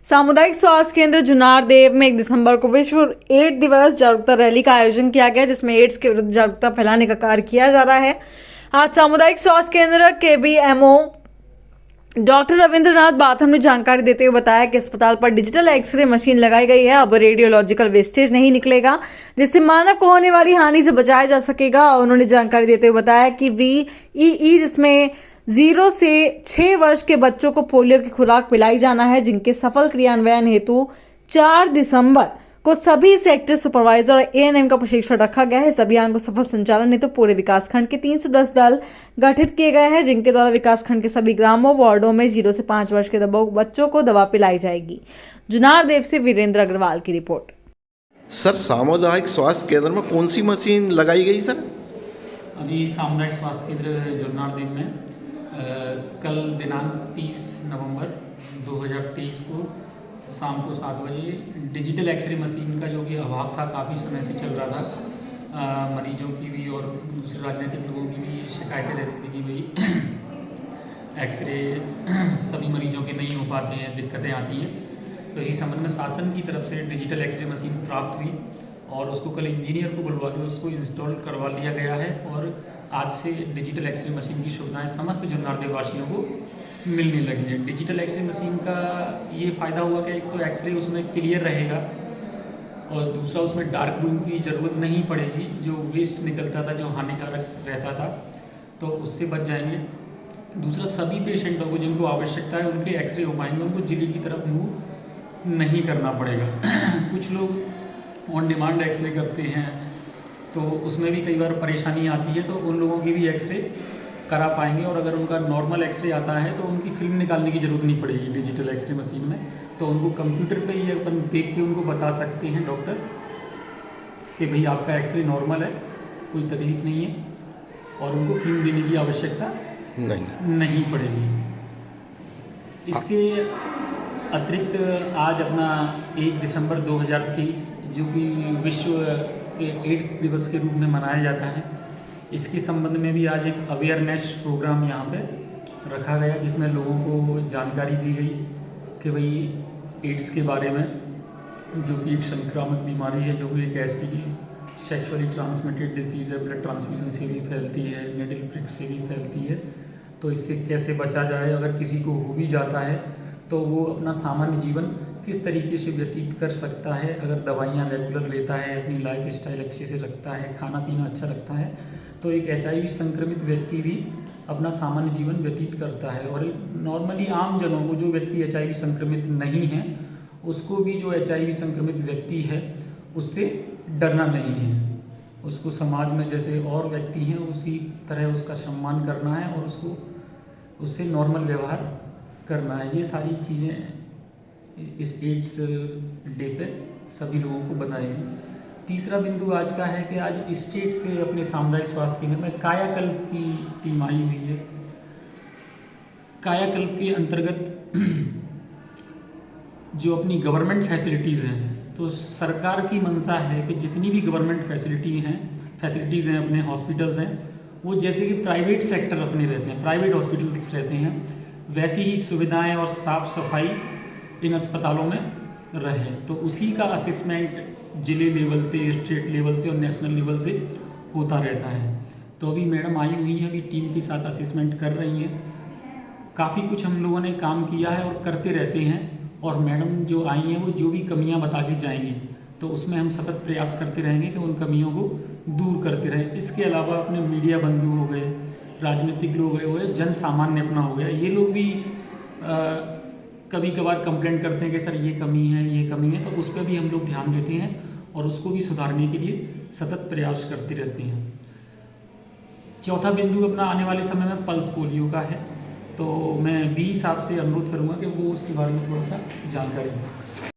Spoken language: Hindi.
सामुदायिक स्वास्थ्य केंद्र जुन्नारदेव में 1 दिसंबर को विश्व एड्स दिवस जागरूकता रैली का आयोजन किया गया, जिसमें एड्स के विरुद्ध जागरूकता फैलाने का कार्य किया जा रहा है। आज सामुदायिक स्वास्थ्य केंद्र KBMO डॉक्टर रविंद्रनाथ बाथम ने जानकारी देते हुए बताया कि अस्पताल पर डिजिटल एक्सरे मशीन लगाई गई है। अब रेडियोलॉजिकल वेस्टेज नहीं निकलेगा, जिससे मानव को होने वाली हानि से बचाया जा सकेगा। उन्होंने जानकारी देते हुए बताया कि VEE, जिसमें 0 से 6 वर्ष के बच्चों को पोलियो की खुराक पिलाई जाना है, जिनके सफल क्रियान्वयन हेतु 4 दिसंबर को सभी सेक्टर सुपरवाइजर और ANM का प्रशिक्षण रखा गया है। इस अभियान को सफल संचालन हेतु पूरे विकासखंड के 310 दल गठित किए गए हैं, जिनके द्वारा विकासखंड के सभी ग्रामों वार्डों में 0 से 5 वर्ष के बच्चों को दवा पिलाई जाएगी। जुन्नारदेव से वीरेंद्र अग्रवाल की रिपोर्ट। सर, सामुदायिक स्वास्थ्य केंद्र में कौन सी मशीन लगाई गई सर? अभी सामुदायिक स्वास्थ्य केंद्र जुन्नारदेव में कल दिनांक 30 नवंबर 2023 को शाम को 7 बजे डिजिटल एक्सरे मशीन का जो कि अभाव था, काफ़ी समय से चल रहा था। मरीजों की भी और दूसरे राजनीतिक लोगों की भी शिकायतें रहती थी कि भाई एक्सरे सभी मरीजों के नहीं हो पाते हैं, दिक्कतें आती हैं। तो इस संबंध में शासन की तरफ से डिजिटल एक्सरे मशीन प्राप्त हुई और उसको कल इंजीनियर को बुलवा के उसको इंस्टॉल करवा लिया गया है और आज से डिजिटल एक्सरे मशीन की सुविधाएं समस्त जुन्नारदेव वासियों को मिलने लगी है। डिजिटल एक्सरे मशीन का ये फ़ायदा हुआ कि एक तो एक्सरे उसमें क्लियर रहेगा और दूसरा उसमें डार्क रूम की ज़रूरत नहीं पड़ेगी। जो वेस्ट निकलता था, जो हानिकारक रहता था, तो उससे बच जाएंगे। दूसरा, सभी पेशेंटों को जिनको आवश्यकता है उनके एक्सरे हो पाएंगे, उनको जिले की तरफ मूव नहीं करना पड़ेगा। कुछ लोग ऑन डिमांड एक्सरे करते हैं तो उसमें भी कई बार परेशानी आती है, तो उन लोगों की भी एक्सरे करा पाएंगे। और अगर उनका नॉर्मल एक्सरे आता है तो उनकी फिल्म निकालने की ज़रूरत नहीं पड़ेगी डिजिटल एक्सरे मशीन में। तो उनको कंप्यूटर पे ही अपन देख के उनको बता सकते हैं डॉक्टर कि भाई आपका एक्सरे नॉर्मल है, कोई तकलीफ नहीं है, और उनको फिल्म देने की आवश्यकता नहीं पड़ेगी। इसके अतिरिक्त आज अपना 1 दिसंबर 2023 जो कि विश्व एड्स दिवस के रूप में मनाया जाता है, इसके संबंध में भी आज एक अवेयरनेस प्रोग्राम यहाँ पे रखा गया, जिसमें लोगों को जानकारी दी गई कि भाई एड्स के बारे में, जो कि एक संक्रामक बीमारी है, जो कि एक STD सेक्सुअली ट्रांसमिटेड डिसीज़ है, ब्लड ट्रांसफ्यूजन से भी फैलती है, निडल प्रिक से भी फैलती है। तो इससे कैसे बचा जाए, अगर किसी को हो भी जाता है तो वो अपना सामान्य जीवन किस तरीके से व्यतीत कर सकता है। अगर दवाइयाँ रेगुलर लेता है, अपनी लाइफ स्टाइल अच्छे से रखता है, खाना पीना अच्छा रखता है, तो एक HIV संक्रमित व्यक्ति भी अपना सामान्य जीवन व्यतीत करता है। और नॉर्मली आम जनों को, जो व्यक्ति HIV संक्रमित नहीं है, उसको भी जो HIV संक्रमित व्यक्ति है उससे डरना नहीं है। उसको समाज में जैसे और व्यक्ति हैं उसी तरह उसका सम्मान करना है और उससे नॉर्मल व्यवहार करना है। ये सारी चीज़ें इस एड्स डे पे सभी लोगों को बताई हैं। तीसरा बिंदु आज का है कि आज स्टेट से अपने सामुदायिक स्वास्थ्य केंद्र में कायाकल्प की टीम आई हुई है। कायाकल्प के अंतर्गत जो अपनी गवर्नमेंट फैसिलिटीज़ हैं, तो सरकार की मंशा है कि जितनी भी गवर्नमेंट फैसिलिटीज़ हैं, अपने हॉस्पिटल्स हैं, वो जैसे कि प्राइवेट सेक्टर अपने रहते हैं, प्राइवेट हॉस्पिटल्स रहते हैं, वैसी ही सुविधाएं और साफ़ सफाई इन अस्पतालों में रहे। तो उसी का असेसमेंट जिले लेवल से, स्टेट लेवल से और नेशनल लेवल से होता रहता है। तो अभी मैडम आई हुई हैं, अभी टीम के साथ असेसमेंट कर रही हैं। काफ़ी कुछ हम लोगों ने काम किया है और करते रहते हैं, और मैडम जो आई हैं वो जो भी कमियां बता के जाएंगी, तो उसमें हम सतत प्रयास करते रहेंगे कि उन कमियों को दूर करते रहें। इसके अलावा अपने मीडिया बंधु हो गए, राजनीतिक लोग हुए, जन सामान्य अपना हो गया, ये लोग भी कभी कभार कंप्लेंट करते हैं कि सर ये कमी है, तो उस पर भी हम लोग ध्यान देते हैं और उसको भी सुधारने के लिए सतत प्रयास करते रहते हैं। चौथा बिंदु अपना आने वाले समय में पल्स पोलियो का है, तो मैं BE साहब से अनुरोध करूँगा कि वो उसके बारे में थोड़ा सा जानकारी दें।